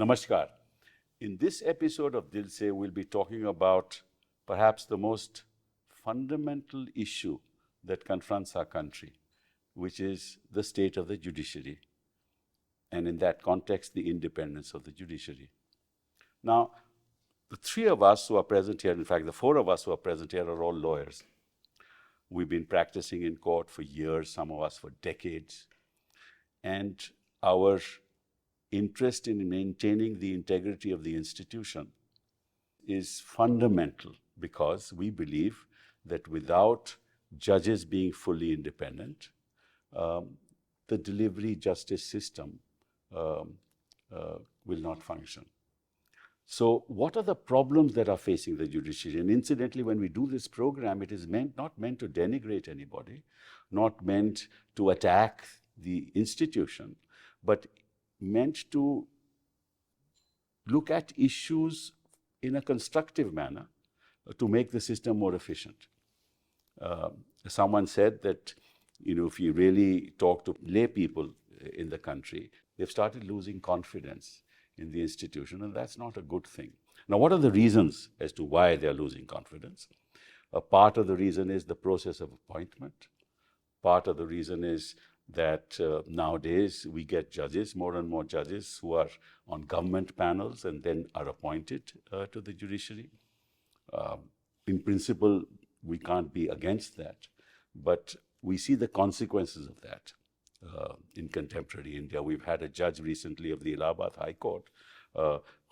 Namaskar. In this episode of Dil Se, we'll be talking about perhaps the most fundamental issue that confronts our country, which is the state of the judiciary, and in that context, the independence of the judiciary. Now, the three of us who are present here, in fact, the four of us who are present here are all lawyers. We've been practicing in court for years, some of us for decades, and our interest in maintaining the integrity of the institution is fundamental because we believe that without judges being fully independent, the delivery justice system will not function. So what are the problems that are facing the judiciary? And incidentally, when we do this program, it is not meant to denigrate anybody, not meant to attack the institution, but meant to look at issues in a constructive manner to make the system more efficient. Someone said that, if you really talk to lay people in the country, they've started losing confidence in the institution, and that's not a good thing. Now, what are the reasons as to why they're losing confidence? A part of the reason is the process of appointment. Part of the reason is that nowadays we get judges, more and more judges who are on government panels and then are appointed to the judiciary. In principle, we can't be against that, but we see the consequences of that. In contemporary India, we've had a judge recently of the Allahabad High Court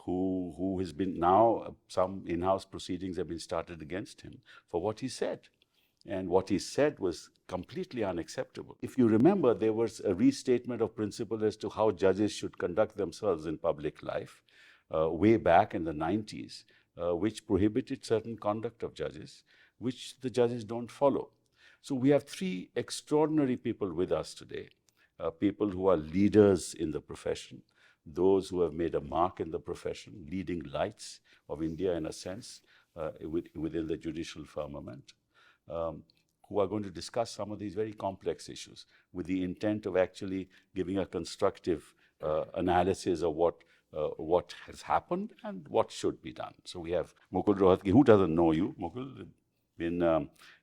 who has been now, some in-house proceedings have been started against him for what he said. And what he said was completely unacceptable. If you remember, there was a restatement of principle as to how judges should conduct themselves in public life way back in the 90s, which prohibited certain conduct of judges, which the judges don't follow. So we have three extraordinary people with us today, people who are leaders in the profession, those who have made a mark in the profession, leading lights of India in a sense within the judicial firmament, who are going to discuss some of these very complex issues with the intent of actually giving a constructive analysis of what has happened and what should be done. So we have Mukul Rohatgi. Who doesn't know you, Mukul?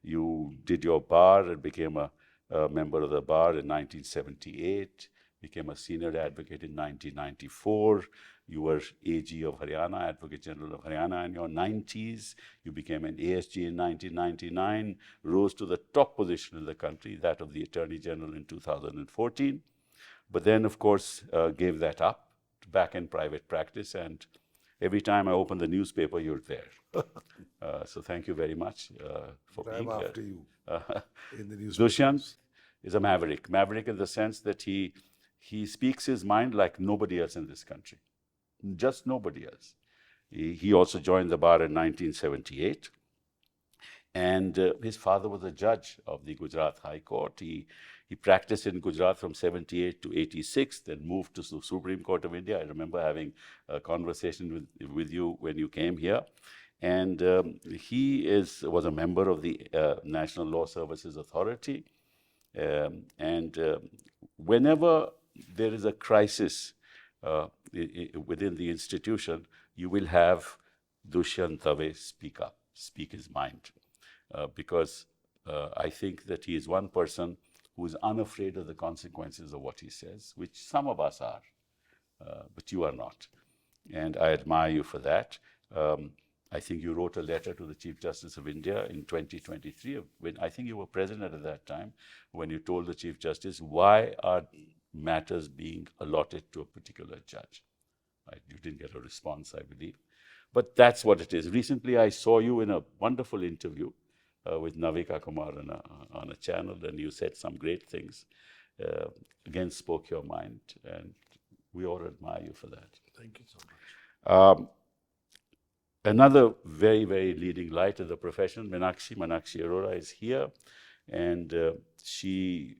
You did your bar and became a member of the bar in 1978, became a senior advocate in 1994. You were AG of Haryana, Advocate General of Haryana in your 90s. You became an ASG in 1999, rose to the top position in the country, that of the Attorney General in 2014. But then, of course, gave that up back in private practice, and every time I open the newspaper, you're there. So thank you very much for being here. I'm after you in the newspaper. Dushyant is a maverick. Maverick in the sense that he speaks his mind like nobody else in this country. Just nobody else. He also joined the bar in 1978. And his father was a judge of the Gujarat High Court. He practiced in Gujarat from 78 to 86, then moved to the Supreme Court of India. I remember having a conversation with you when you came here. And he was a member of the National Law Services Authority. Whenever there is a crisis within the institution, you will have Dushyant Dave speak his mind. Because I think that he is one person who is unafraid of the consequences of what he says, which some of us are, but you are not. And I admire you for that. I think you wrote a letter to the Chief Justice of India in 2023, when I think you were president at that time, when you told the Chief Justice, why are matters being allotted to a particular judge? Right? You didn't get a response, I believe. But that's what it is. Recently, I saw you in a wonderful interview with Navika Kumar on a channel, and you said some great things. Again, spoke your mind, and we all admire you for that. Thank you so much. Another very, very leading light in the profession, Meenakshi Arora, is here, and she,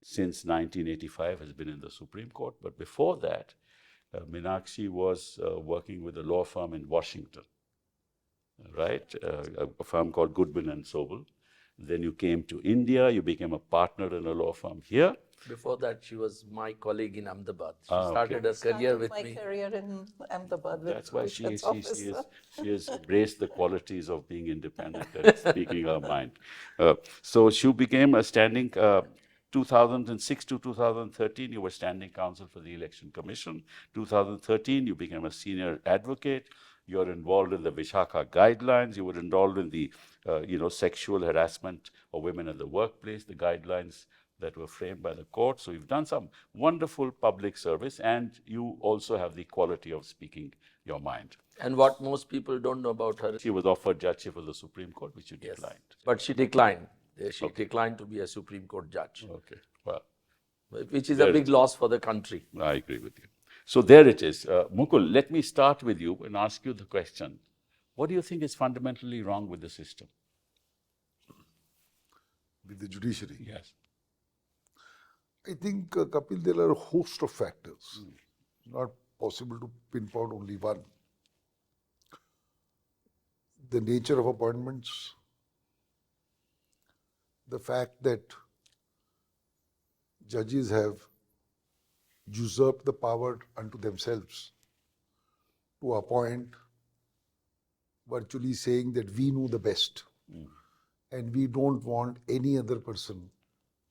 since 1985, has been in the Supreme Court. But before that, Meenakshi was working with a law firm in Washington, right? A firm called Goodman and Sobel. Then you came to India, you became a partner in a law firm here, Before that, she was my colleague in Ahmedabad. She Ah, okay. started her career with my me. career in Ahmedabad with That's why she Dushyant's office. has embraced the qualities of being independent and speaking her mind. So she became a standing, 2006 to 2013, you were standing counsel for the Election Commission. 2013, you became a senior advocate. You're involved in the Vishaka guidelines. You were involved in the, sexual harassment of women in the workplace, the guidelines that were framed by the court. So you've done some wonderful public service, and you also have the quality of speaking your mind. And what most people don't know about her, She was offered judgeship of the Supreme Court, which you yes, declined. but she declined. She declined to be a Supreme Court judge, Okay, well, which is a big loss for the country. I agree with you. So there it is. Mukul, let me start with you and ask you the question. What do you think is fundamentally wrong with the system? With the judiciary? Yes. I think, Kapil, there are a host of factors. Not possible to pinpoint only one. The nature of appointments, the fact that judges have usurped the power unto themselves to appoint, virtually saying that we know the best and we don't want any other person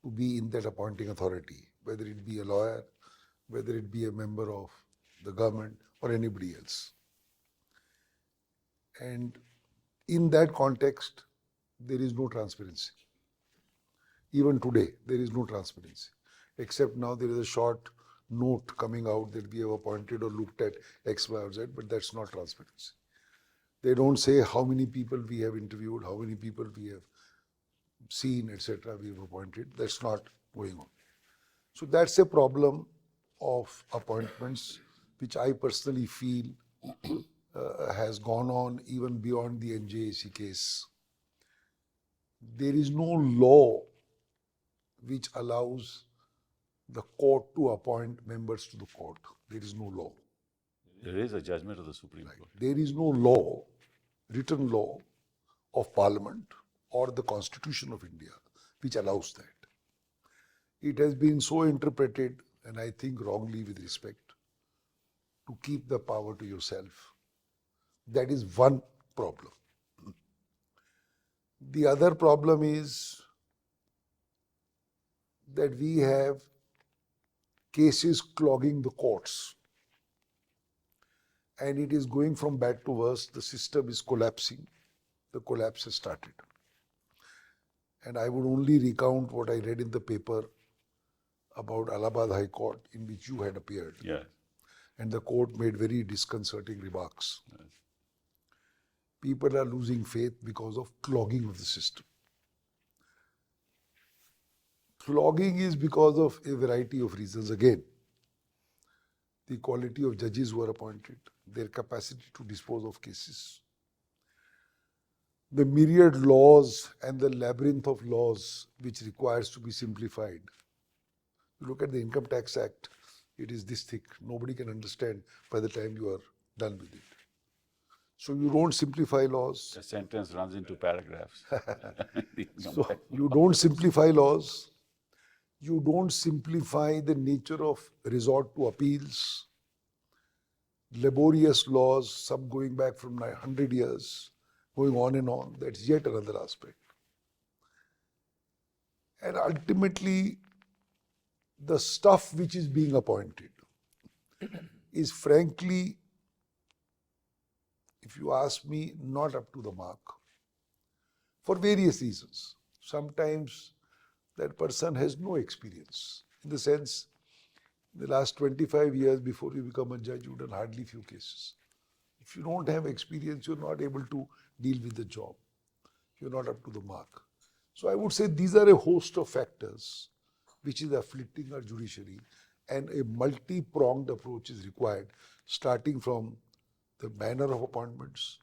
to be in that appointing authority, whether it be a lawyer, whether it be a member of the government or anybody else. And in that context, there is no transparency. Even today, there is no transparency, except now there is a short note coming out that we have appointed or looked at X, Y, or Z, but that's not transparency. They don't say how many people we have interviewed, how many people we have seen, etc., we have appointed. That's not going on. So that's a problem of appointments, which I personally feel has gone on even beyond the NJAC case. There is no law which allows the court to appoint members to the court. There is no law. There is a judgment of the Supreme Court. There is no law, written law of Parliament or the Constitution of India which allows that. It has been so interpreted, and I think wrongly with respect, to keep the power to yourself. That is one problem. The other problem is that we have cases clogging the courts. And it is going from bad to worse. The system is collapsing. The collapse has started. And I would only recount what I read in the paper about Allahabad High Court, in which you had appeared. Yes. And the court made very disconcerting remarks. Yes. People are losing faith because of clogging of the system. Clogging is because of a variety of reasons. Again, the quality of judges who are appointed, their capacity to dispose of cases, the myriad laws and the labyrinth of laws which requires to be simplified. You look at the Income Tax Act, it is this thick. Nobody can understand by the time you are done with it. So you don't simplify laws. The sentence runs into paragraphs. So you don't simplify laws. You don't simplify the nature of resort to appeals. Laborious laws, some going back from 100 years, going on and on. That's yet another aspect. And ultimately, the stuff which is being appointed is frankly, if you ask me, not up to the mark for various reasons. Sometimes that person has no experience. In the sense, in the last 25 years before you become a judge, you've done hardly few cases. If you don't have experience, you're not able to deal with the job. You're not up to the mark. So I would say these are a host of factors which is afflicting our judiciary, and a multi-pronged approach is required, starting from the manner of appointments,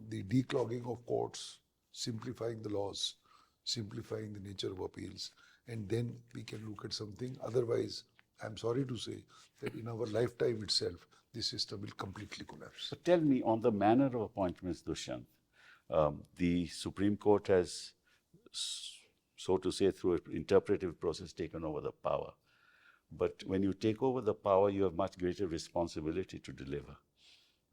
the declogging of courts, simplifying the laws, simplifying the nature of appeals, and then we can look at something. Otherwise, I'm sorry to say that in our lifetime itself, this system will completely collapse. So tell me, on the manner of appointments, Dushyant, the Supreme Court has so to say, through an interpretive process, taken over the power. But when you take over the power, you have much greater responsibility to deliver,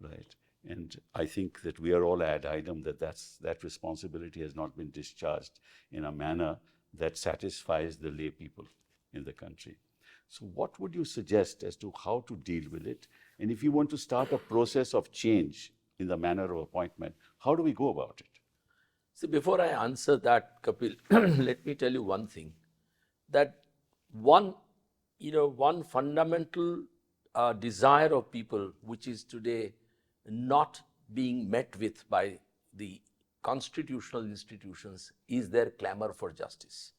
right? And I think that we are all ad idem that that responsibility has not been discharged in a manner that satisfies the lay people in the country. So what would you suggest as to how to deal with it? And if you want to start a process of change in the manner of appointment, how do we go about it? See, before I answer that, Kapil, let me tell you one thing, that one fundamental desire of people, which is today not being met with by the constitutional institutions, is their clamor for justice.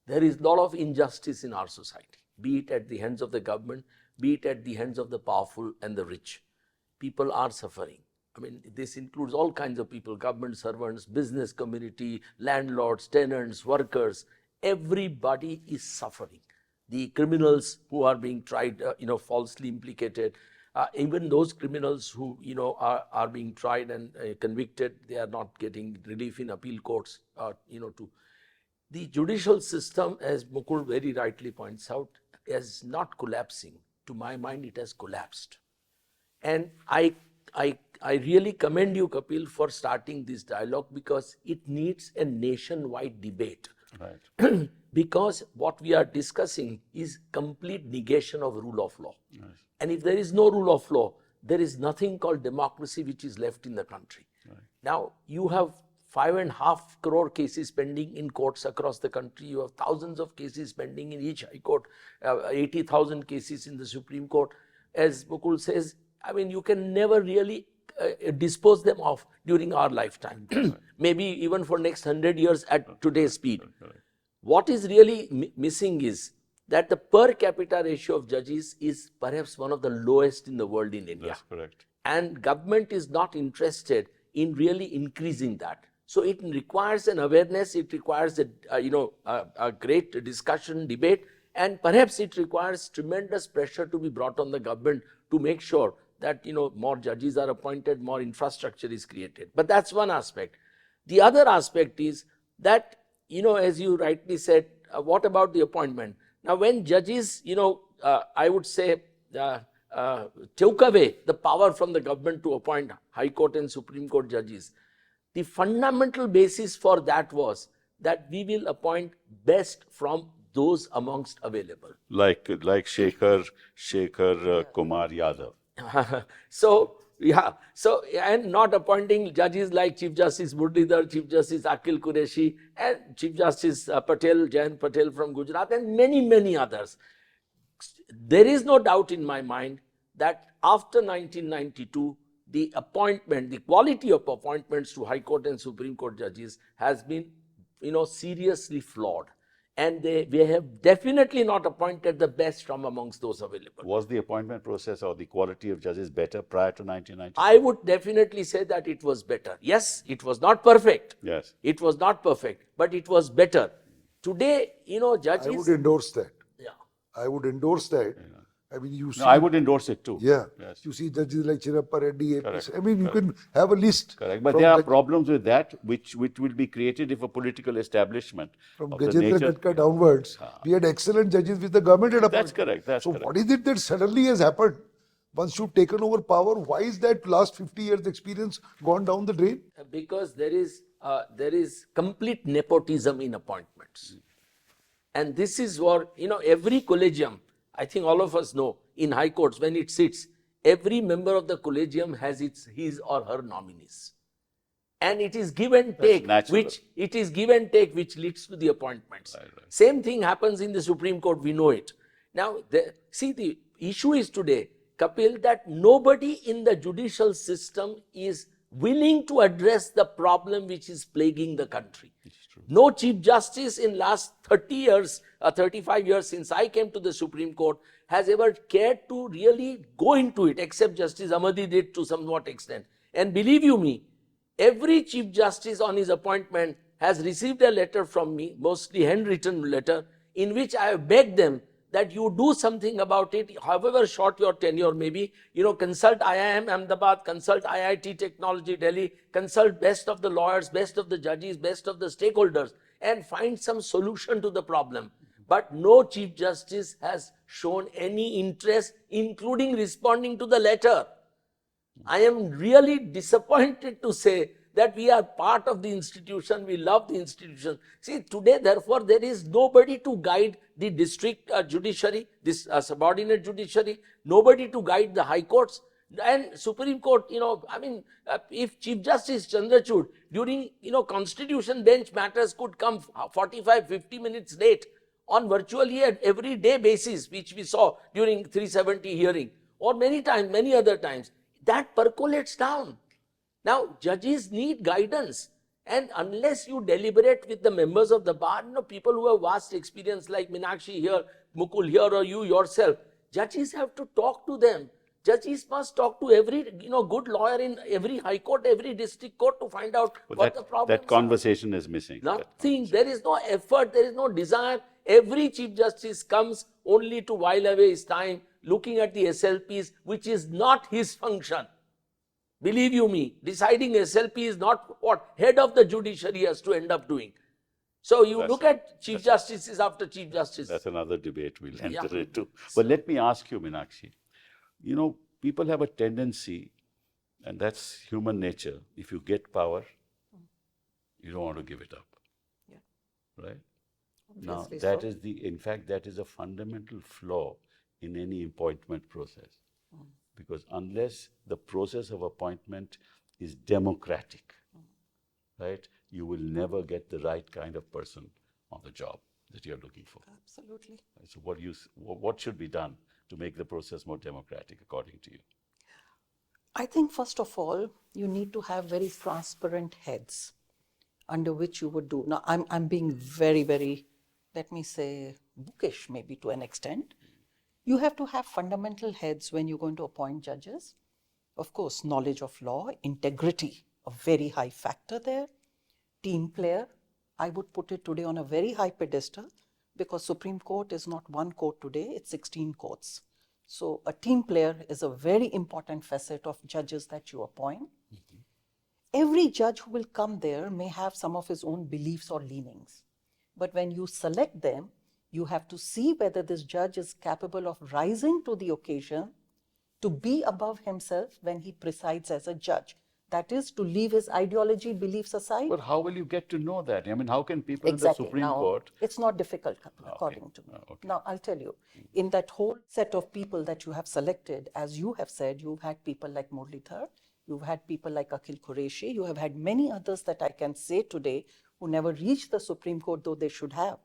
There is a lot of injustice in our society, be it at the hands of the government, be it at the hands of the powerful and the rich. People are suffering. I mean, this includes all kinds of people, government servants, business community, landlords, tenants, workers. Everybody is suffering. The criminals who are being tried, falsely implicated, even those criminals who, are being tried and convicted, they are not getting relief in appeal courts, The judicial system, as Mukul very rightly points out, is not collapsing. To my mind, it has collapsed. And I really commend you, Kapil, for starting this dialogue, because it needs a nationwide debate. Right. Because what we are discussing is complete negation of rule of law. Right. And if there is no rule of law, there is nothing called democracy which is left in the country. Right. Now, you have 5.5 crore cases pending in courts across the country. You have thousands of cases pending in each high court, 80,000 cases in the Supreme Court. As Mukul says, I mean, you can never really dispose them off during our lifetime. Maybe even for next 100 years at today's speed. What is really missing is that the per capita ratio of judges is perhaps one of the lowest in the world in India. That's correct. And government is not interested in really increasing that. So it requires an awareness, it requires a great discussion, debate, and perhaps it requires tremendous pressure to be brought on the government to make sure that more judges are appointed, more infrastructure is created. But that's one aspect. The other aspect is that, as you rightly said, what about the appointment? Now, when judges, I would say, took away the power from the government to appoint High Court and Supreme Court judges, the fundamental basis for that was that we will appoint best from those amongst available. Like Shekhar Kumar Yadav. And not appointing judges like Chief Justice Murlidhar, Chief Justice Akil Qureshi, and Chief Justice Jayant Patel from Gujarat, and many, many others. There is no doubt in my mind that after 1992, the quality of appointments to High Court and Supreme Court judges has been, seriously flawed. And we have definitely not appointed the best from amongst those available. Was the appointment process or the quality of judges better prior to 1990? I would definitely say that it was better. Yes, it was not perfect. Yes. It was not perfect, but it was better. Today, judges... I would endorse that. Yeah. I would endorse that. Yeah. I mean, you see... No, I would endorse it too. Yeah. Yes. You see judges like Chirappa Reddy. Correct. I mean, you can have a list. Correct. But there are problems with that which will be created if a political establishment from of the Gajendra nature... Katka downwards, we had excellent judges with the government had appointed. That's correct. That's so correct. What is it that suddenly has happened? Once you've taken over power, why is that last 50 years experience gone down the drain? Because there is complete nepotism in appointments. And this is what, every collegium, I think all of us know, in high courts, when it sits, every member of the collegium has his or her nominees. And it is give and take, which leads to the appointments. Right. Same thing happens in the Supreme Court, we know it. Now, the issue is today, Kapil, that nobody in the judicial system is willing to address the problem which is plaguing the country. No Chief Justice in last 30 years, 35 years since I came to the Supreme Court has ever cared to really go into it, except Justice Amadi did to somewhat extent. And believe you me, every Chief Justice on his appointment has received a letter from me, mostly handwritten letter, in which I have begged them that you do something about it, however short your tenure may be. Consult IIM Ahmedabad, consult IIT Technology Delhi, consult best of the lawyers, best of the judges, best of the stakeholders. and find some solution to the problem. But no Chief Justice has shown any interest, including responding to the letter. I am really disappointed to say that we are part of the institution, we love the institution. See, today, therefore, there is nobody to guide the district judiciary, this subordinate judiciary, nobody to guide the high courts. And Supreme Court, if Chief Justice Chandrachud during, constitution bench matters could come 45, 50 minutes late on virtually an everyday basis, which we saw during 370 hearing, or many times, many other times, that percolates down. Now, judges need guidance, and unless you deliberate with the members of the bar, people who have vast experience like Meenakshi here, Mukul here, or you yourself, judges have to talk to them. Judges must talk to every good lawyer in every high court, every district court to find out what the problem is. That conversation is missing. Nothing. There is no effort. There is no desire. Every Chief Justice comes only to while away his time looking at the SLPs, which is not his function. Believe you me, deciding SLP is not what head of the judiciary has to end up doing. So you look at Chief Justices after Chief Justice. That's another debate we'll enter into. But let me ask you, Meenakshi, people have a tendency, and that's human nature, if you get power, you don't want to give it up. Yeah. Right? Obviously Now, so. in fact, that is a fundamental flaw in any appointment process. Because unless the process of appointment is democratic, right, you will never get the right kind of person on the job that you're looking for. Absolutely. So what should be done to make the process more democratic, according to you? I think first of all, you need to have very transparent heads under which you would do. Now, I'm being very, very, let me say, bookish maybe to an extent. You have to have fundamental heads when you're going to appoint judges. Of course, knowledge of law, integrity, a very high factor there. Team player, I would put it today on a very high pedestal because Supreme Court is not one court today, it's 16 courts. So a team player is a very important facet of judges that you appoint. Every judge who will come there may have some of his own beliefs or leanings. But when you select them, you have to see whether this judge is capable of rising to the occasion to be above himself when he presides as a judge. That is, to leave his ideology, beliefs aside. But how will you get to know that? I mean, how can people Exactly. in the Supreme now, Court? It's not difficult, according to me. Okay. Now, I'll tell you, in that whole set of people that you have selected, as you have said, you've had people like Muralidhar, you've had people like Akhil Qureshi, you have had many others that I can say today who never reached the Supreme Court, though they should have.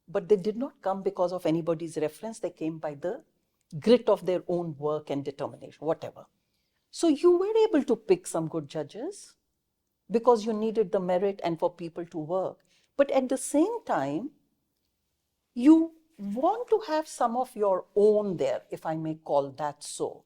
But they did not come because of anybody's reference. They came by the grit of their own work and determination, whatever. So you were able to pick some good judges because you needed the merit and for people to work. But at the same time, you want to have some of your own there, if I may call that so.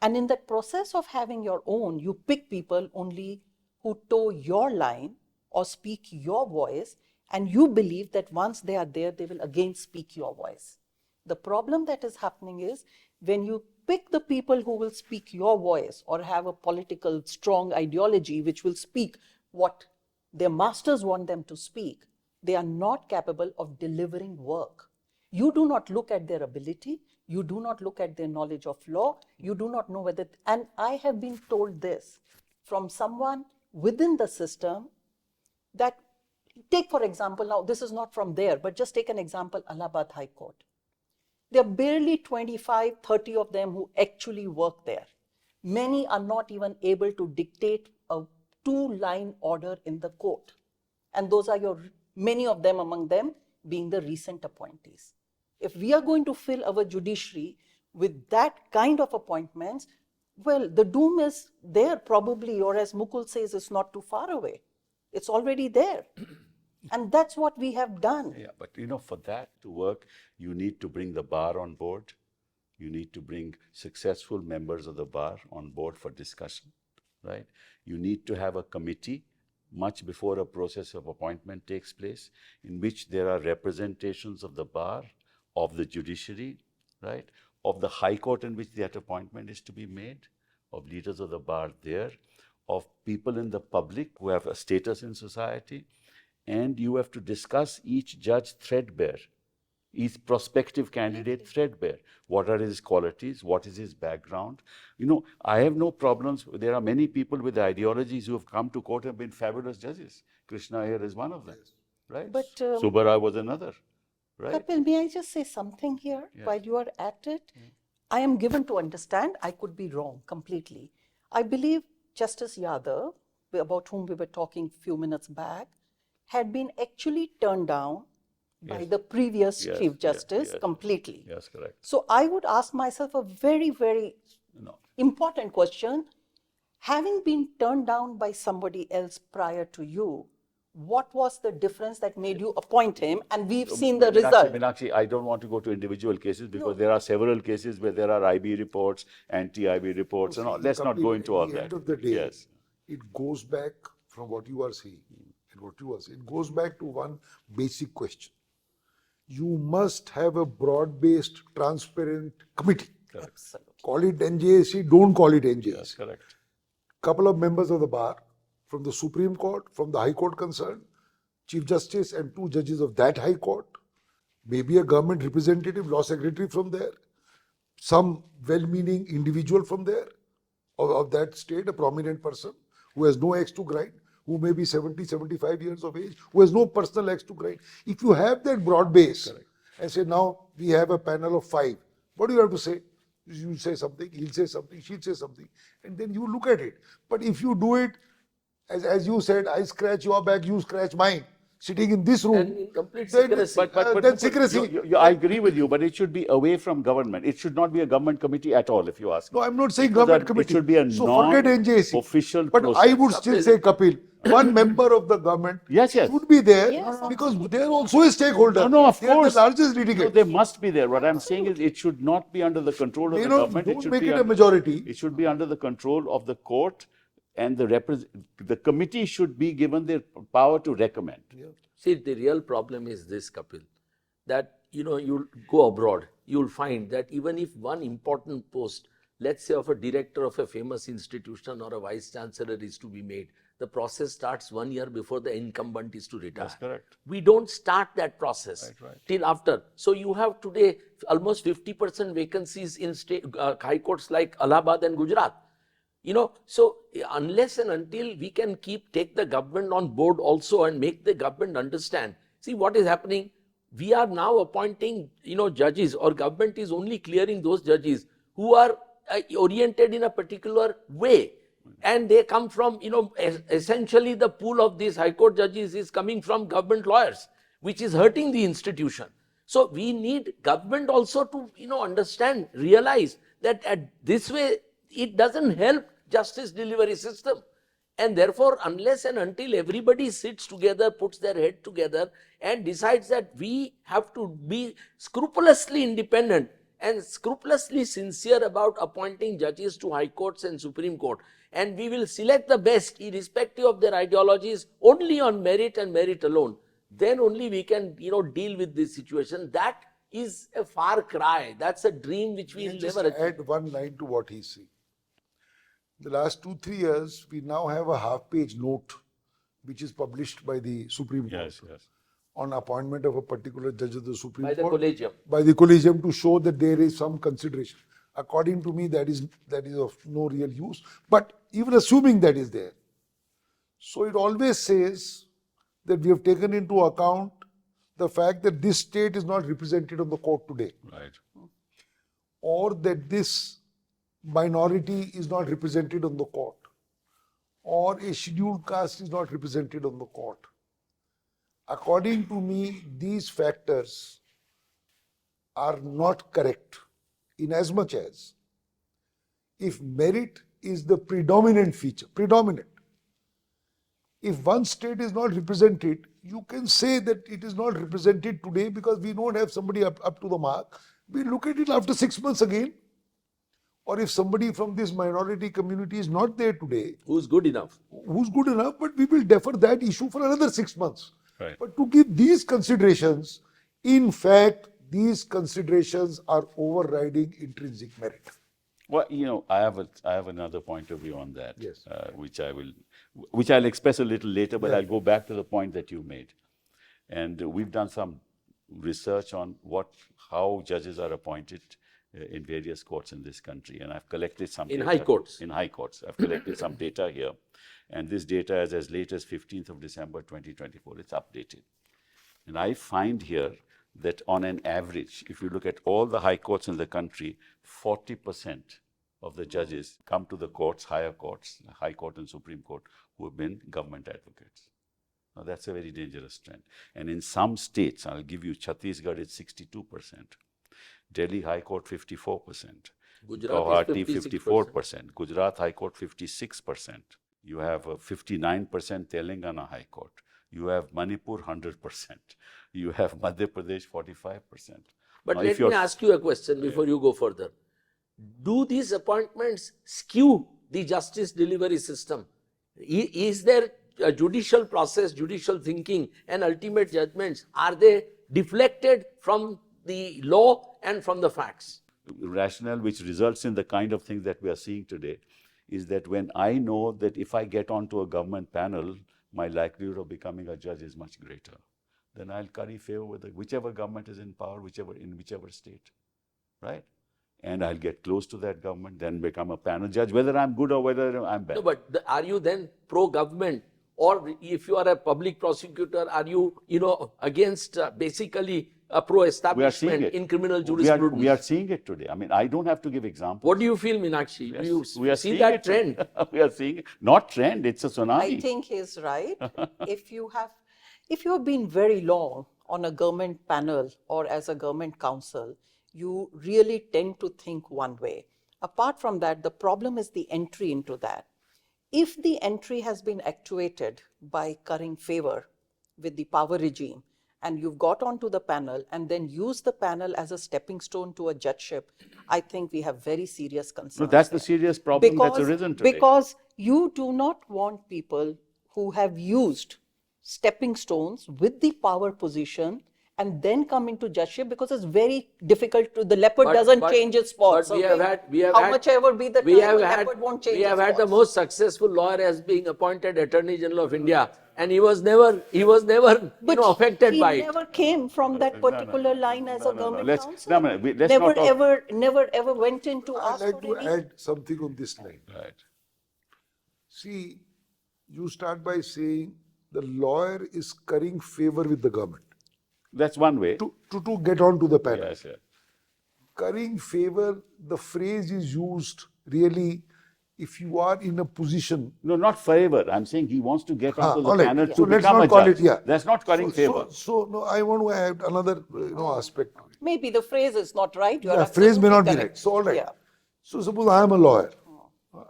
And in that process of having your own, you pick people only who toe your line or speak your voice, and you believe that once they are there, they will again speak your voice. The problem that is happening is when you pick the people who will speak your voice or have a political strong ideology which will speak what their masters want them to speak, they are not capable of delivering work. You do not look at their ability, you do not look at their knowledge of law, you do not know whether, and I have been told this from someone within the system that, take for example, now this is not from there, but just take an example, Allahabad High Court. There are barely 25, 30 of them who actually work there. Many are not even able to dictate a 2-line order in the court. And those are many of them among them being the recent appointees. If we are going to fill our judiciary with that kind of appointments, well, the doom is there probably, or as Mukul says, it's not too far away. It's already there. And that's what we have done. Yeah, but for that to work, you need to bring the bar on board. You need to bring successful members of the bar on board for discussion, right? You need to have a committee much before a process of appointment takes place, in which there are representations of the bar, of the judiciary, right? Of the high court in which that appointment is to be made, of leaders of the bar there, of people in the public who have a status in society. and you have to discuss each judge threadbare, each prospective candidate threadbare. What are his qualities? What is his background? You know, I have no problems. There are many people with ideologies who have come to court and been fabulous judges. Krishna here is one of them, right? But, Subara was another, right? Kapil, may I just say something here while you are at it? I am given to understand, I could be wrong completely. I believe Justice Yadav, about whom we were talking a few minutes back, had been actually turned down by the previous Chief Justice completely. Yes, correct. So I would ask myself a very, very important question. Having been turned down by somebody else prior to you, what was the difference that made you appoint him? And we've seen the result. Meenakshi, I don't want to go to individual cases because there are several cases where there are IB reports, anti-IB reports, and all. Let's not go into all that. At the end of the day, it goes back from what you are saying and what you are saying. It goes back to one basic question. You must have a broad-based, transparent committee. Absolutely. Call it NJSC, don't call it NJSC. Yes, correct. Couple of members of the bar from the Supreme Court, from the High Court concerned, Chief Justice and 2 judges of that High Court, maybe a government representative, law secretary from there, some well-meaning individual from there, of that state, a prominent person who has no axe to grind, who may be 70, 75 years of age, who has no personal axe to grind. If you have that broad base and say, now we have a panel of 5, what do you have to say? You say something, he'll say something, she'll say something, and then you look at it. But if you do it, as you said, I scratch your back, you scratch mine, sitting in this room, And in complete secrecy. then secrecy. I agree with you, but it should be away from government. It should not be a government committee at all, if you ask me. No, I'm not saying Because government it committee. should be a so forget NJSC. non-official But process. I would still say, Kapil, one member of the government Yes. should be there because they are also a stakeholder. No, of they course. are the largest No, litigant. they must be there. What I'm saying is it should not be under the control of the government. Don't should make be it a majority. It should be under the control of the court, and the committee should be given the power to recommend. See, the real problem is this, Kapil, that, you'll go abroad, you'll find that even if one important post, let's say of a director of a famous institution or a vice chancellor is to be made, the process starts 1 year before the incumbent is to retire. That's correct. We don't start that process Right. till after. So you have today almost 50% vacancies in state high courts like Allahabad and Gujarat. So unless and until we can take the government on board also and make the government understand. See what is happening. We are now appointing, judges, or government is only clearing those judges who are oriented in a particular way. And they come from, essentially the pool of these high court judges is coming from government lawyers, which is hurting the institution. So we need government also to, understand, realize that this way it doesn't help justice delivery system. And therefore, unless and until everybody sits together, puts their head together and decides that we have to be scrupulously independent and scrupulously sincere about appointing judges to high courts and Supreme Court, and we will select the best irrespective of their ideologies only on merit and merit alone, then only we can, deal with this situation. That is a far cry. That's a dream which we will never achieve. Add one line to what he's saying. The last 2-3 years, we now have a half-page note which is published by the Supreme Court on appointment of a particular judge of the Supreme Court. By the collegium. By the collegium, to show that there is some consideration. According to me, that is of no real use. But even assuming that is there, so it always says that we have taken into account the fact that this state is not represented on the court today. Right. Or that this minority is not represented on the court, or a scheduled caste is not represented on the court. According to me, these factors are not correct, in as much as if merit is the predominant feature, if one state is not represented, you can say that it is not represented today because we don't have somebody up to the mark. We look at it after 6 months again. Or if somebody from this minority community is not there today, Who's good enough? But we will defer that issue for another 6 months. Right. But to give these considerations, in fact, these considerations are overriding intrinsic merit. Well, I have another point of view on that, Yes. which I'll express a little later, but I'll go back to the point that you made. And we've done some research on how judges are appointed in various courts in this country. And I've collected some In data. high courts? In high courts. I've collected some data here. And this data is as late as 15th of December 2024. It's updated. And I find here that on an average, if you look at all the high courts in the country, 40% of the judges come to the courts, higher courts, High Court and Supreme Court, who have been government advocates. Now that's a very dangerous trend. And in some states, I'll give you Chhattisgarh, it's 62%. Delhi High Court, 54%. Gujarat is Guwahati, 56%. 54%. Gujarat High Court, 56%. You have 59% Telangana High Court. You have Manipur, 100%. You have Madhya Pradesh, 45%. But Now, let me ask you a question before you go further. Do these appointments skew the justice delivery system? Is there a judicial process, judicial thinking, and ultimate judgments? Are they deflected from the law and from the facts? Rationale which results in the kind of things that we are seeing today is that when I know that if I get onto a government panel, my likelihood of becoming a judge is much greater, then I'll curry favor with whichever government is in power, in whichever state, right? And I'll get close to that government, then become a panel judge, whether I'm good or whether I'm bad. No, but are you then pro-government? Or if you are a public prosecutor, are you, against basically a pro-establishment in criminal jurisprudence? We are seeing it today. I mean, I don't have to give examples. What do you feel, Meenakshi? Do you We are see seeing that it. trend? We are seeing it. Not trend, it's a tsunami. I think he's right. If you have been very long on a government panel or as a government counsel, you really tend to think one way. Apart from that, the problem is the entry into that. If the entry has been actuated by currying favor with the power regime, and you've got onto the panel and then use the panel as a stepping stone to a judgeship, I think we have very serious concerns. No, that's the there. serious problem that's arisen today. Because you do not want people who have used stepping stones with the power position and then come into judgeship, because it's very difficult to, the leopard doesn't change its spots. But we have had, How much ever be the time, the leopard won't change we have its had the spots. most successful lawyer as being appointed Attorney General of India, and he was never affected by He it. never came from that particular line as a government counsel. Let's not talk. Never ever went in to I'd ask like for to any. add something on this line. Right. See, you start by saying the lawyer is currying favor with the government That's one way. to get on to the panel. Yes, yes. Currying favor, the phrase is used really if you are in a position. No, not favor. I'm saying he wants to get onto the all right. panel So to let's become not a call judge. it, yeah. That's not currying favor. So no, I want to add another aspect to it. Maybe the phrase is not right. You are Yeah, phrase may absolutely not be correct. right. So all right. Yeah. So suppose I am a lawyer.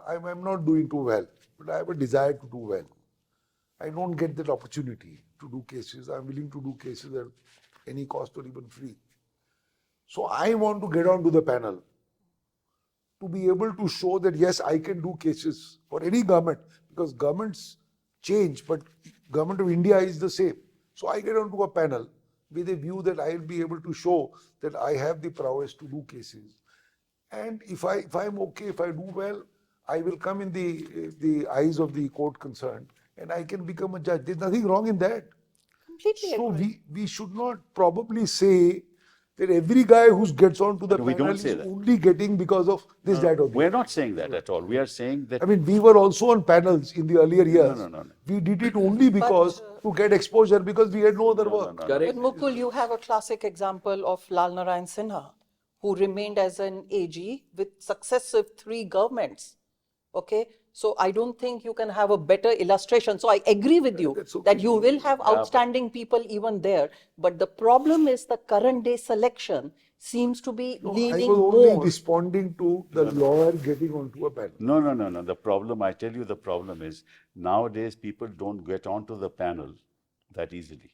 I'm not doing too well, but I have a desire to do well. I don't get that opportunity to do cases. I'm willing to do cases at any cost or even free. So I want to get onto the panel to be able to show that yes, I can do cases for any government, because governments change, but government of India is the same. So I get onto a panel with a view that I will be able to show that I have the prowess to do cases. And if I'm okay, if I do well, I will come in the eyes of the court concerned, and I can become a judge. There's nothing wrong in that. Completely So agree. we should not probably say that every guy who gets onto the No, we panel don't is say that. only getting because of this, that, or that. We're not saying that at all. We are saying that I mean, we were also on panels in the earlier years. no. We did it only because to get exposure, because we had no other work. Correct. But Mukul, you have a classic example of Lal Narayan Sinha, who remained as an AG with successive 3 governments. Okay, so I don't think you can have a better illustration. So I agree with you That's okay. that you will have outstanding people even there. But the problem is the current day selection seems to be I leaning was only more. responding to the lawyer getting onto a panel. No. The problem, I tell you, the problem is nowadays people don't get onto the panel that easily,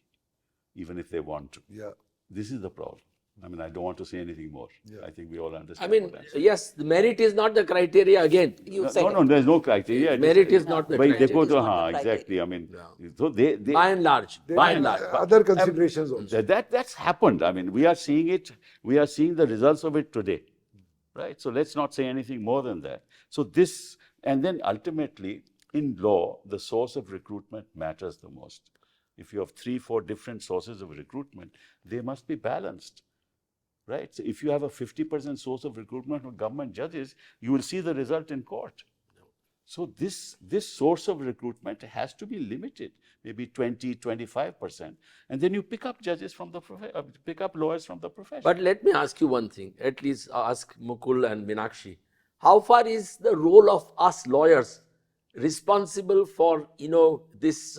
even if they want to. Yeah. This is the problem. I mean, I don't want to say anything more. I think we all I understand. mean, what I'm saying. yes, the merit is not the criteria again. You said No, it. there's no criteria. Merit is not the Bhai, criteria. dekho It is to, not the हाँ, criteria. exactly. I mean, so they By and large. By and large. Other considerations also. That's happened. I mean, we are seeing it. We are seeing the results of it today, right? So let's not say anything more than that. So this, and then ultimately, in law, the source of recruitment matters the most. if you have 3-4 different sources of recruitment, they must be balanced. Right? So if you have a 50% source of recruitment of government judges, you will see the result in court. So this source of recruitment has to be limited, maybe 20-25%, and then you pick up judges from the pick up lawyers from the profession. But let me ask you one thing. At least ask Mukul and Meenakshi. How far is the role of us lawyers responsible for this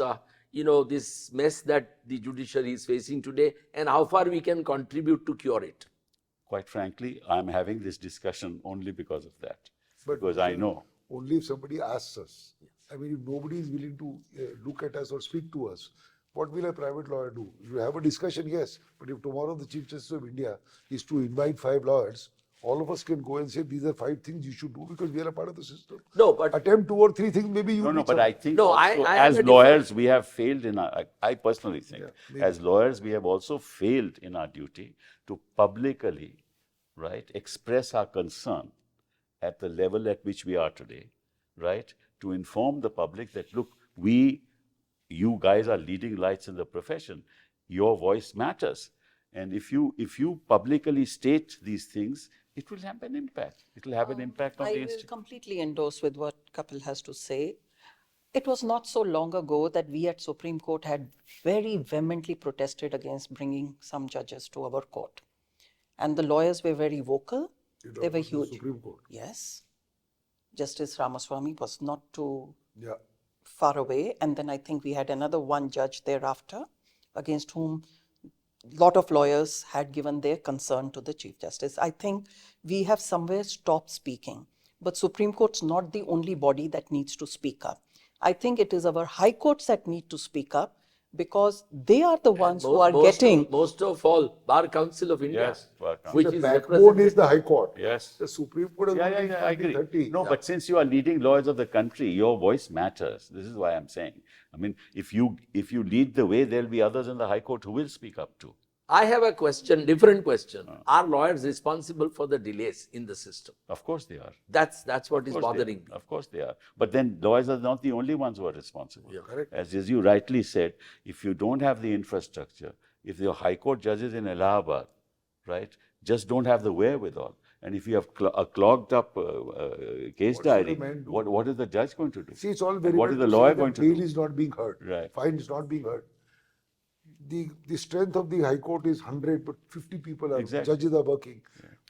this mess that the judiciary is facing today, and how far we can contribute to cure it? Quite frankly, I'm having this discussion only because of that, But because I know. Only if somebody asks us. I mean, if nobody is willing to look at us or speak to us, what will a private lawyer do? You have a discussion, yes, but if tomorrow the Chief Justice of India is to invite 5 lawyers, all of us can go and say, these are 5 things you should do because we are a part of the system. No, but Attempt 2 or 3 things, maybe you No, but I think No, also I have as a lawyers we have failed in our, I personally think, maybe. as lawyers we have also failed in our duty to publicly, right, express our concern at the level at which we are today, right, to inform the public that, look, you guys are leading lights in the profession, your voice matters. And if you publicly state these things, it will have an impact. It will have an impact on I the will institution. completely endorse with what Kapil has to say. It was not so long ago that we at Supreme Court had very vehemently protested against bringing some judges to our court. And the lawyers were very vocal. They were huge. Supreme Court. Yes. Justice Ramaswamy was not too Yeah. far away. And then I think we had another one judge thereafter against whom a lot of lawyers had given their concern to the Chief Justice. I think we have somewhere stopped speaking. But Supreme Court's not the only body that needs to speak up. I think it is our high courts that need to speak up because they are the ones who are getting... most of all, Bar Council of India, Yes, Bar Council. which The is backbone is the High Court. Yes. The Supreme Court has Yeah, only I agree. 2030. No, but since you are leading lawyers of the country, your voice matters. This is why I'm saying. I mean, if you lead the way, there'll be others in the High Court who will speak up too. I have a question, different question. Are lawyers responsible for the delays in the system? Of course they are. That's what is Of course they bothering are. me. Of course they are. But then lawyers are not the only ones who are responsible. Yeah. Correct. As you rightly said, if you don't have the infrastructure, if your High Court judges in Allahabad, right, just don't have the wherewithal, and if you have a clogged up case diary, man do? what is the judge going to do? See, it's all very And what well is the to say lawyer that going to bail do? is not being heard. Right. Fine is not being heard. The strength of the High Court is 100, but 50 people are, Exactly. judges are working.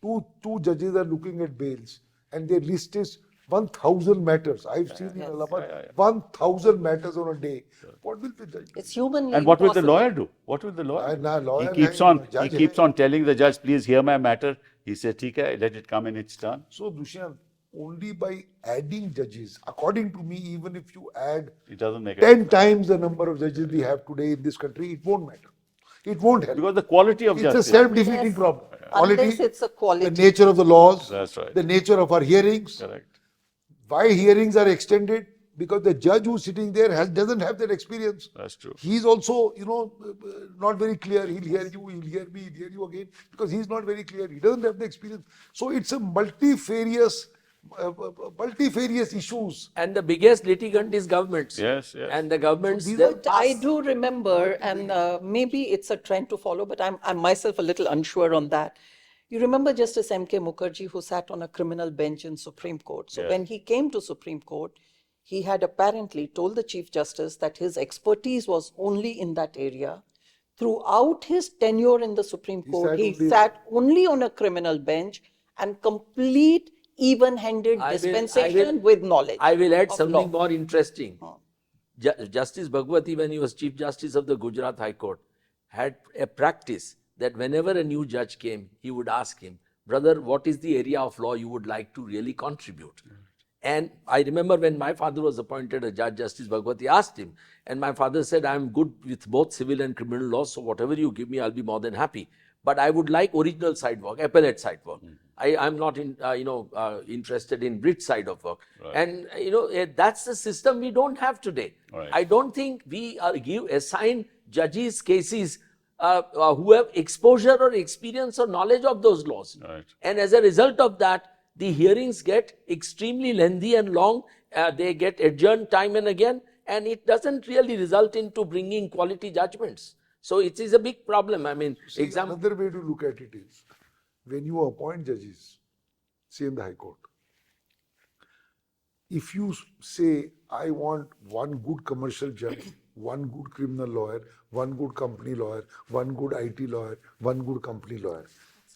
Two judges are looking at bails, and their list is 1,000 matters. I've seen in Allahabad 1,000 matters on a day. What will the judge do? It's humanly And what will the impossible. lawyer do? What will the lawyer do? Lawyer He keeps hai, on judge he keeps hai. on telling the judge, please hear my matter. He says, "ठीक है, let it come in its turn." So, Dushyant, only by adding judges, according to me, even if you add It doesn't make 10 times the number of judges we have today in this country, it won't matter. It won't help. because the quality of It's a justice. self-defeating Yes. problem. Unless it's a quality. The nature of the laws, That's right. the nature of our hearings. Correct. Why hearings are extended? Because the judge who's sitting there doesn't have that experience. That's true. He's also, not very clear. He'll hear you, he'll hear me, he'll hear you again. Because he's not very clear. He doesn't have the experience. So it's a multifarious issues. And the biggest litigant is governments. Yes, yes. And the governments, these they are- I pass- do remember, and maybe it's a trend to follow, but I'm myself a little unsure on that. You remember Justice M.K. Mukherjee, who sat on a criminal bench in Supreme Court. So Yes. when he came to Supreme Court, he had apparently told the Chief Justice that his expertise was only in that area. Throughout his tenure in the Supreme Court, he sat only on a criminal bench and complete even-handed I will- dispensation with knowledge. I will add of something law. more interesting. Justice Bhagwati, when he was Chief Justice of the Gujarat High Court, had a practice that whenever a new judge came, he would ask him, brother, what is the area of law you would like to really contribute? And I remember when my father was appointed a judge, Justice Bhagwati asked him, and my father said, I'm good with both civil and criminal law, so whatever you give me, I'll be more than happy. But I would like original side work, appellate side work. I'm not interested in bridge side of work. Right. And that's the system we don't have today. Right. I don't think we assign judges cases who have exposure or experience or knowledge of those laws. Right. And as a result of that, the hearings get extremely lengthy and long. They get adjourned time and again. and it doesn't really result into bringing quality judgments. So it is a big problem. I mean, See, another way to look at it is, when you appoint judges, say in the High Court, if you say, I want one good commercial judge, one good criminal lawyer, one good company lawyer, one good IT lawyer, one good company lawyer,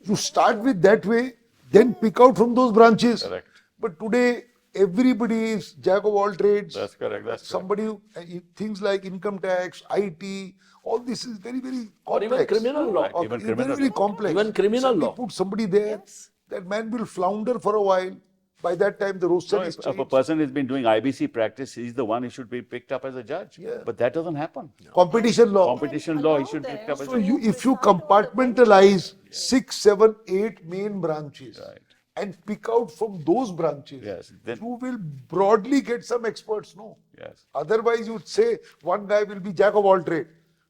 you start with that way, then pick out from those branches. Correct. But today, everybody is jack of all trades. That's correct. That's Somebody, things like income tax, IT, all this is very, very or complex. even criminal law. Right. Even It's criminal very law. complex. Even criminal Suddenly law. put somebody there, that man will flounder for a while. By that time, the roster No, is if a changed. person has been doing IBC practice, he's the one who should be picked up as a judge. Yeah. But that doesn't happen. Competition law. Competition law, he should be picked up as So a if you compartmentalize 6, 7, 8 main branches Right. and pick out from those branches, Yes, then- you will broadly get some experts, no? Yes. Otherwise, you'd say one guy will be jack of all trade.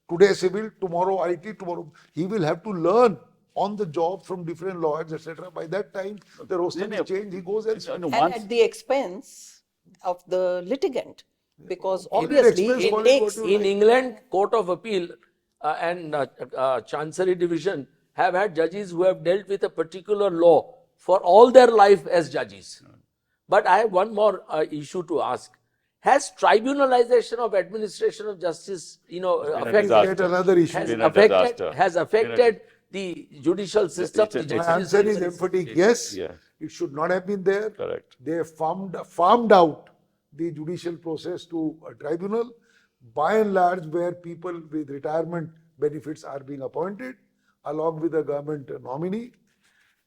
Today civil, tomorrow IT, tomorrow. He will have to learn on the job from different lawyers, etc. By that time, the roster No, is changed, he goes elsewhere. No, And once- at the expense of the litigant, because All that obviously expense, it call it takes what you In England, Court of Appeal and Chancery Division have had judges who have dealt with a particular law for all their life as judges. But I have one more issue to ask. Has tribunalization of administration of justice, been a affected, disaster. Yet another issue. has Been a affected, disaster. has affected the judicial system? it's a- the it's My judicial answer is system? emphatic, yes. Yeah. It should not have been there. Correct. They farmed out the judicial process to a tribunal, by and large, where people with retirement benefits are being appointed, along with a government nominee.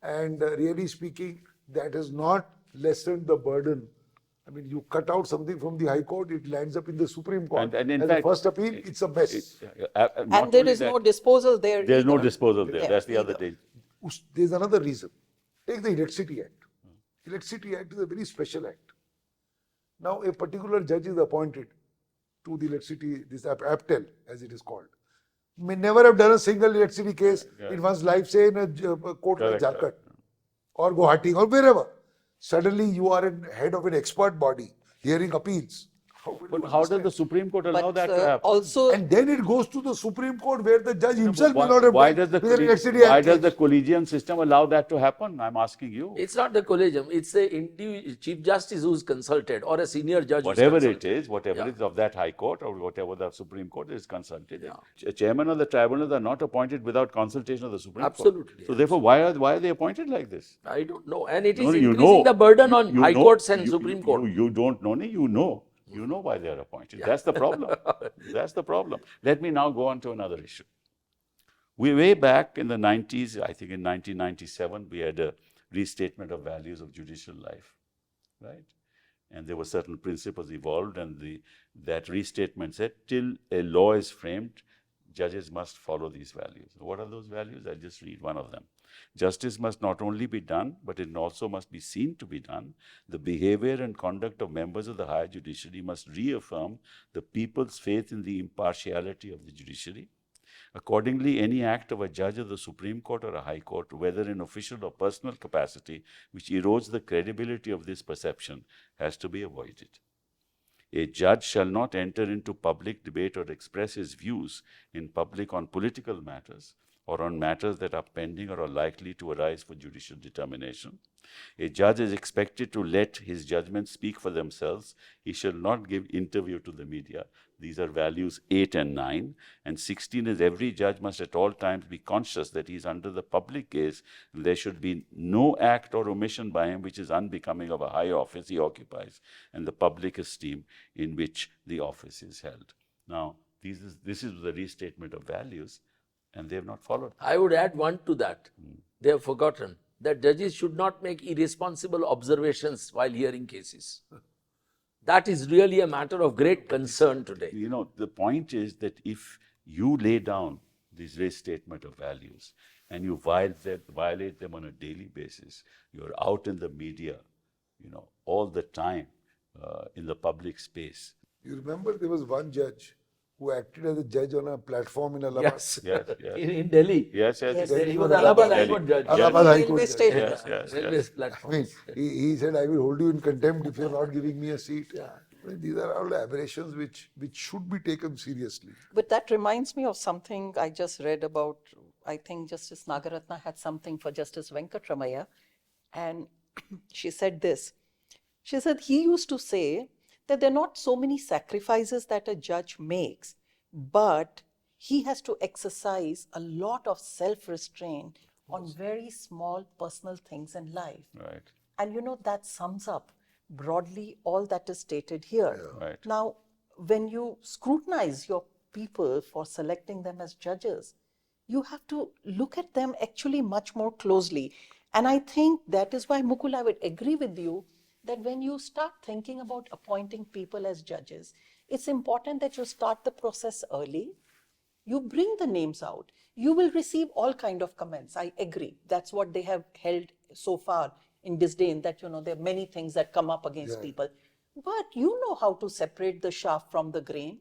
And really speaking, that has not lessened the burden. I mean, you cut out something from the High Court, it lands up in the Supreme Court. And in As fact, a first appeal, it's a mess. and there is no disposal there. There's no either. disposal there. Yeah, That's the other either. thing. There's another reason. Take the Electricity Act. Electricity Act is a very special act. Now, a particular judge is appointed to the electricity, this APTEL, as it is called, may never have done a single electricity case in one's life, say in a court like Correct, Jharkhand or Guwahati or wherever. Suddenly, you are in head of an expert body hearing appeals. How will But you how does understand? the Supreme Court allow But that to happen? also, And then it goes to the Supreme Court, where the judge himself Why, may not have why done does the with an Electricity why Act does the case. collegium system allow that to happen? I'm asking you. It's not the collegium, it's the Chief Justice who's consulted or a senior judge Whatever who's it consulted. is, whatever Yeah. is of that High Court or whatever the Supreme Court is consulted. Yeah. Chairman of the tribunals are not appointed without consultation of the Supreme Absolutely, Court. So therefore, why are they appointed like this? I don't know. And it is No, you increasing know. the burden on You High know- Courts and you- Supreme Court. You don't know, you know. You know why they are appointed. That's the problem. That's the problem. Let me now go on to another issue. Way back in the 90s, I think in 1997, we had a restatement of values of judicial life, right? And there were certain principles evolved, and that restatement said, till a law is framed, judges must follow these values. What are those values? I'll just read one of them. Justice must not only be done, but it also must be seen to be done. The behavior and conduct of members of the higher judiciary must reaffirm the people's faith in the impartiality of the judiciary. Accordingly, any act of a judge of the Supreme Court or a High Court, whether in official or personal capacity, which erodes the credibility of this perception, has to be avoided. A judge shall not enter into public debate or express his views in public on political matters or on matters that are pending or are likely to arise for judicial determination. A judge is expected to let his judgments speak for themselves. He shall not give interview to the media. These are values 8 and 9. And 16 is every judge must at all times be conscious that he is under the public gaze, and there should be no act or omission by him which is unbecoming of a high office he occupies and the public esteem in which the office is held. Now, this is the restatement of values, and they have not followed. I would add one to that. They have forgotten that judges should not make irresponsible observations while hearing cases. That is really a matter of great concern today. You know, the point is that if you lay down this restatement of values and you violate them on a daily basis, you're out in the media, all the time in the public space. You remember there was one judge who acted as a judge on a platform in Allahabad. Yes. Yes. In Delhi. Yes. He was Allahabad High Court judge. Allahabad High Court railway judge. station. Yes. Railway I platform. mean, he said, I will hold you in contempt if you're not giving me a seat. I mean, these are all aberrations which should be taken seriously. But that reminds me of something I just read about. I think Justice Nagaratna had something for Justice Venkatramaya, and she said this. She said he used to say that there are not so many sacrifices that a judge makes, but he has to exercise a lot of self-restraint on very small personal things in life. Right. And that sums up broadly all that is stated here. Right. Now, when you scrutinize your people for selecting them as judges, you have to look at them actually much more closely. And I think that is why, Mukul, I would agree with you that when you start thinking about appointing people as judges, it's important that you start the process early. You bring the names out. You will receive all kind of comments. I agree. That's what they have held so far in disdain, that there are many things that come up against people. But you know how to separate the chaff from the grain,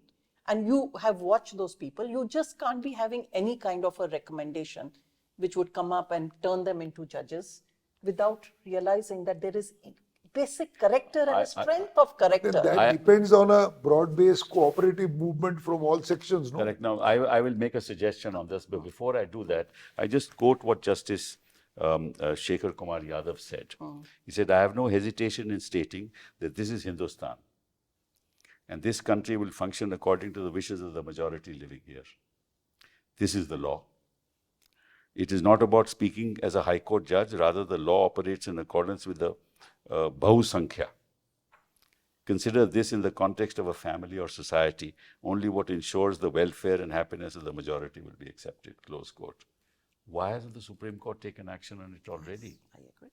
and you have watched those people. You just can't be having any kind of a recommendation which would come up and turn them into judges without realizing that there is basic character and a strength of character. That depends on a broad-based cooperative movement from all sections, no? Correct. Now, I will make a suggestion on this, but before I do that, I just quote what Justice Shekhar Kumar Yadav said. He said, I have no hesitation in stating that this is Hindustan, and this country will function according to the wishes of the majority living here. This is the law. It is not about speaking as a High Court judge, rather the law operates in accordance with the Bahusankhya. Consider this in the context of a family or society. Only what ensures the welfare and happiness of the majority will be accepted. Close quote. Why hasn't the Supreme Court taken action on it already? I agree.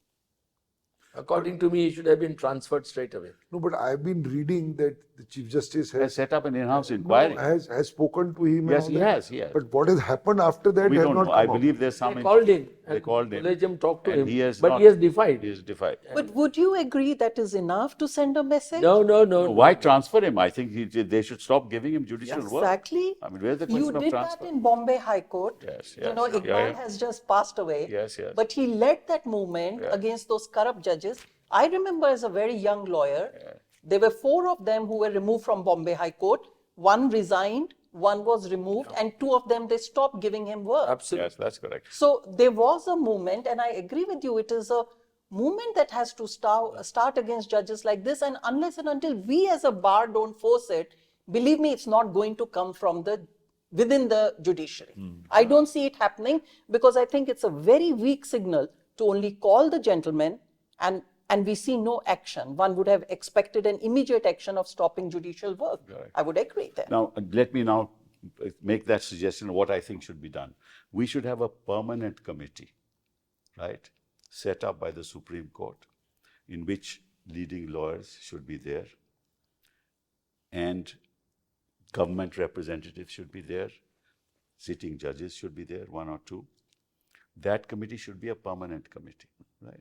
According to me, he should have been transferred straight away. No, but I've been reading that the Chief Justice Has has set up an in-house inquiry. has spoken to him. Yes, and he all that. has, he has. But what has happened after that We has don't not know. come I out. believe there's some. They called him. They and called him. Collegium talked to And him, he has but not- he has defied. He is defied. But would you agree that is enough to send a message? No, no, no. Why transfer him? I think they should stop giving him judicial work. Exactly. I mean, where's the You question of did transfer? that in Bombay High Court. Yes, You yes. know, Yeah, Iqbal yeah. has just passed away. Yes, yes. But he led that movement against those corrupt judges. I remember as a very young lawyer, there were 4 of them who were removed from Bombay High Court. 1 resigned, 1 was removed, and 2 of them, they stopped giving him work. Absolutely. Yes, that's correct. So there was a movement, and I agree with you, it is a movement that has to start against judges like this, and unless and until we as a bar don't force it, believe me, it's not going to come from within the judiciary. I don't see it happening, because I think it's a very weak signal to only call the gentleman and we see no action. One would have expected an immediate action of stopping judicial work. Right. I would agree there. Now, let me now make that suggestion of what I think should be done. We should have a permanent committee, right, set up by the Supreme Court, in which leading lawyers should be there, and government representatives should be there, sitting judges should be there, 1 or 2. That committee should be a permanent committee, right?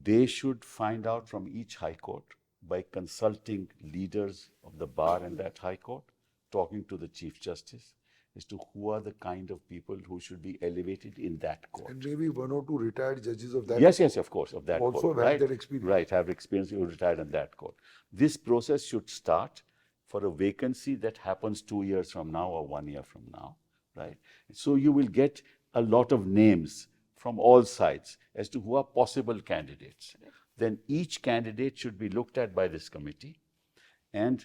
They should find out from each High Court by consulting leaders of the bar in that High Court, talking to the Chief Justice as to who are the kind of people who should be elevated in that court. And maybe 1 or 2 retired judges of that. Yes, yes, of course, of that Also court. have Right, that experience. Right, have experience who retired in that court. This process should start for a vacancy that happens 2 years from now or 1 year from now, right? So you will get a lot of names from all sides as to who are possible candidates. Then each candidate should be looked at by this committee, and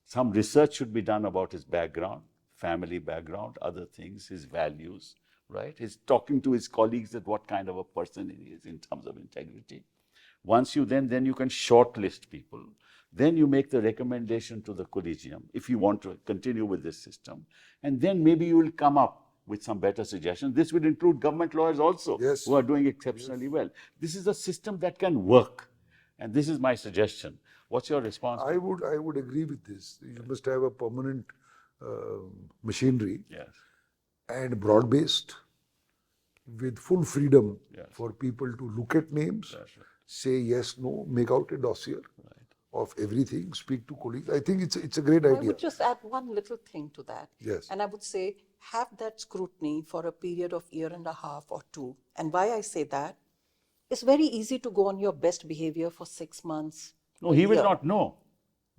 some research should be done about his background, family background, other things, his values, right? His talking to his colleagues that what kind of a person he is in terms of integrity. Once you then you can shortlist people. Then you make the recommendation to the collegium if you want to continue with this system. And then maybe you will come up with some better suggestions. This would include government lawyers also, Yes. who are doing exceptionally well. This is a system that can work. And this is my suggestion. What's your response? I would agree with this. You must have a permanent machinery Yes. and broad-based, with full freedom Yes. for people to look at names, That's right. say yes, no, make out a dossier Right. of everything, speak to colleagues. I think it's a great I idea. would just add one little thing to that. Yes. And I would say, have that scrutiny for a period of 1.5 or 2. And why I say that, it's very easy to go on your best behavior for 6 months. No, he will year. not know.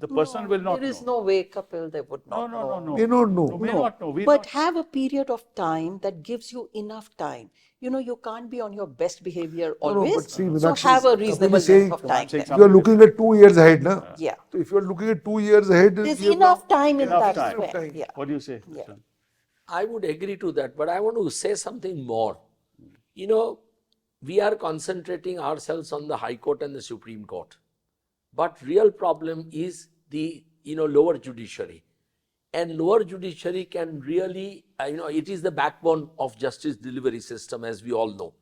The person will not There is know. no way, Kapil, they would No, not no, know. no, no. May not know. No, may No, not know. We but not. have a period of time that gives you enough time. You know, you can't be on your best behavior No, always. but see, So Meenakshi, have a Kapil is reasonable saying, length of time. saying then. you are looking at 2 years ahead, na? Yeah. So if you are looking at 2 years ahead, There's we have enough now- time in Enough that time. span. Yeah. What do you say? Yeah. Dushyant? I would agree to that, but I want to say something more. You know, we are concentrating ourselves on the High Court and the Supreme Court. But real problem is the, lower judiciary. And lower judiciary can really, it is the backbone of justice delivery system, as we all know.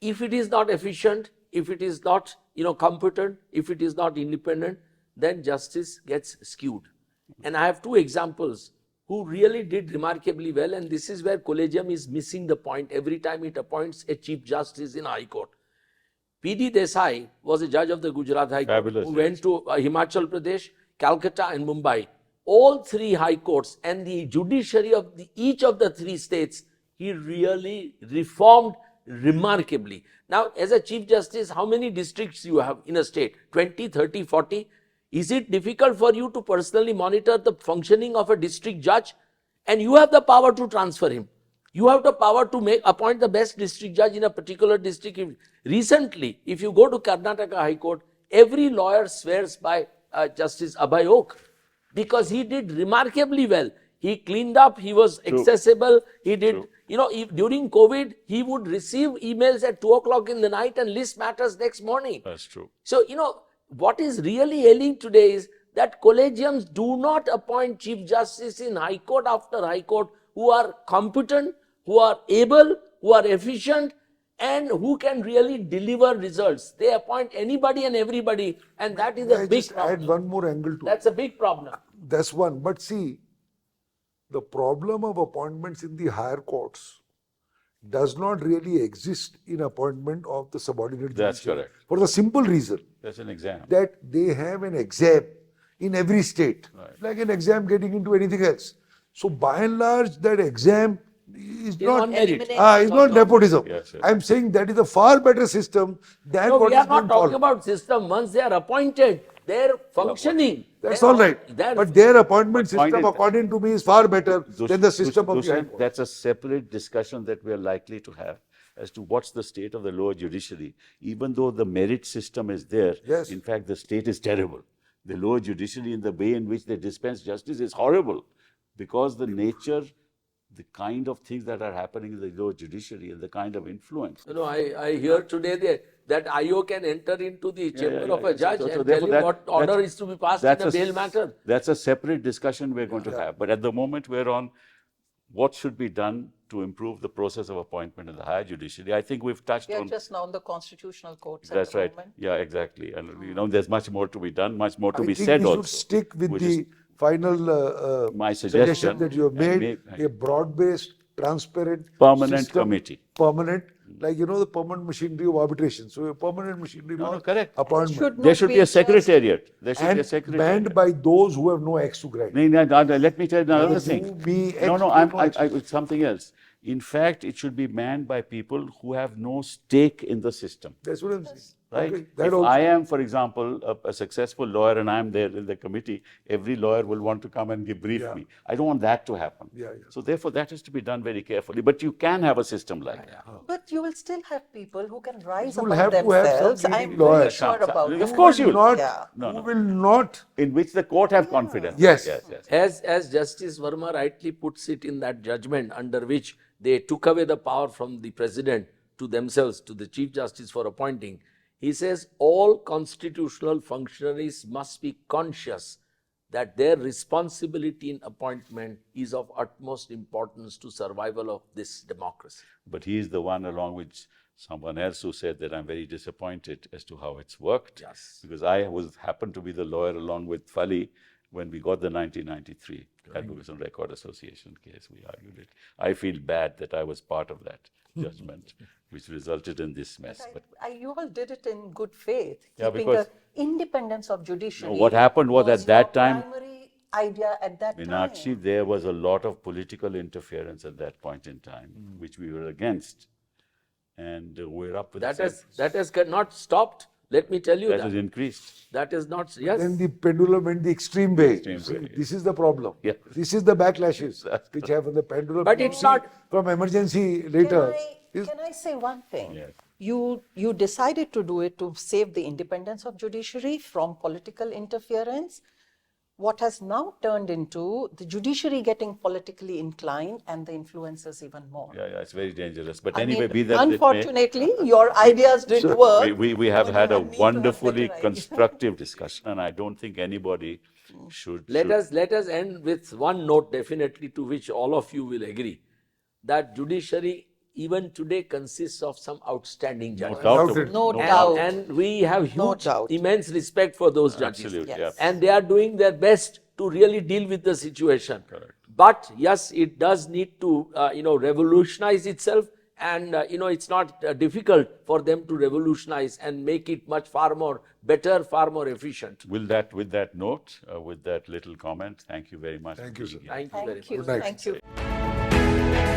If it is not efficient, if it is not, competent, if it is not independent, then justice gets skewed. And I have two examples who really did remarkably well, and this is where collegium is missing the point every time it appoints a Chief Justice in High Court. P.D. Desai was a judge of the Gujarat High Court Fabulous, who yes. went to Himachal Pradesh, Calcutta and Mumbai. All three high courts and the judiciary of each of the three states, he really reformed remarkably. Now, as a Chief Justice, how many districts you have in a state? 20, 30, 40? Is it difficult for you to personally monitor the functioning of a district judge? And you have the power to transfer him. You have the power to appoint the best district judge in a particular district. Recently, if you go to Karnataka High Court, every lawyer swears by Justice Abhay Oak because he did remarkably well. He cleaned up, he was accessible, he did, during COVID, he would receive emails at 2 o'clock in the night and list matters next morning. That's true. So, what is really ailing today is that collegiums do not appoint Chief Justice in High Court after High Court who are competent, who are able, who are efficient, and who can really deliver results. They appoint anybody and everybody, and that is May a I big just problem. add one more angle to it. That's a big problem. That's one. But see, the problem of appointments in the higher courts does not really exist in appointment of the subordinate That's judiciary. correct. For the simple reason That's an exam. that they have an exam in every state, like an exam getting into anything else. So by and large, that exam is not on merit. is not nepotism. Yes, yes. I'm saying that is a far better system than No, what we is are not being talking followed. about system. Once they are appointed, their functioning. That's their- all right. their- But their appointment But point system, is- according to me, is far better than the system of the High Dushyant, Court. that's a separate discussion that we are likely to have as to what's the state of the lower judiciary. Even though the merit system is there, Yes. in fact, the state is terrible. The lower judiciary, in the way in which they dispense justice, is horrible because the nature, the kind of things that are happening in the lower judiciary and the kind of influence. I hear today that IO can enter into the chamber of a judge So and tell therefore him that- what order that's- is to be passed that's in a bail matter. That's a separate discussion we're going to have. But at the moment, we're on what should be done to improve the process of appointment in the higher judiciary. I think we've touched We are on. just now on the constitutional courts That's at the right. moment. Yeah, exactly. And there's much more to be done, much more to I be think said we also. should stick with which the is final my suggestion suggestion that you have and made, make- a broad-based, transparent Permanent system, committee. Permanent, like the permanent machinery of arbitration. So a permanent machinery No, of correct. appointment. Should There not should be a just- secretariat. There should be a And secretariat. banned by those who have no axe to grind. Let me tell you another You, thing. me, No, X, it's something else. In fact, it should be manned by people who have no stake in the system. That's what I'm saying. Right? Okay, that If also. I am, for example, a successful lawyer and I'm there in the committee, every lawyer will want to come and brief Yeah. me. I don't want that to happen. Yeah. So therefore, that has to be done very carefully. But you can have a system like that. But you will still have people who can rise You will among have to have some themselves. leading I'm very lawyers. sure about Of that. course you will. Not, Yeah. No, who no. will not. In which the court have confidence. Yes. Yes. As Justice Verma rightly puts it in that judgment under which they took away the power from the president to themselves, to the Chief Justice for appointing, he says all constitutional functionaries must be conscious that their responsibility in appointment is of utmost importance to survival of this democracy. But he is the one, along with someone else, who said that I'm very disappointed as to how it's worked. Yes. Because I happened to be the lawyer along with Fali when we got the 1993 Advocacy Record Association case. We argued it. I feel bad that I was part of that judgment, which resulted in this mess. But You all did it in good faith, Yeah, keeping because- the independence of judiciary. No, what happened was at that your time- primary idea at that Meenakshi, time. there was a lot of political interference at that point in time, which we were against. And we're up with That has not stopped Let me tell you That that. has increased. That is not, yes. Then the pendulum went the extreme way. Extreme See, way. this is the problem. Yeah. This is the backlashes which have on the pendulum. But you it's see not- from emergency later. Can I say one thing? Yes. You decided to do it to save the independence of judiciary from political interference. What has now turned into the judiciary getting politically inclined and the influencers even more. Yeah, it's very dangerous. But I anyway, mean, be that as it may, unfortunately, your ideas didn't work. we have but had you a need to have wonderfully better ideas. constructive discussion, and I don't think anybody should. Let us end with one note definitely to which all of you will agree, that judiciary even today consists of some outstanding judges. doubt Doubt it. No And, doubt. and we have No huge, doubt. immense respect for those judges. Absolutely, Yes. yeah. And they are doing their best to really deal with the situation. But yes, it does need to, revolutionize itself. And, it's not difficult for them to revolutionize and make it much far more better, far more efficient. With that note, with that little comment, thank you very much. Thank you, sir. Thank you very much. Thank you. Good night. Thank you.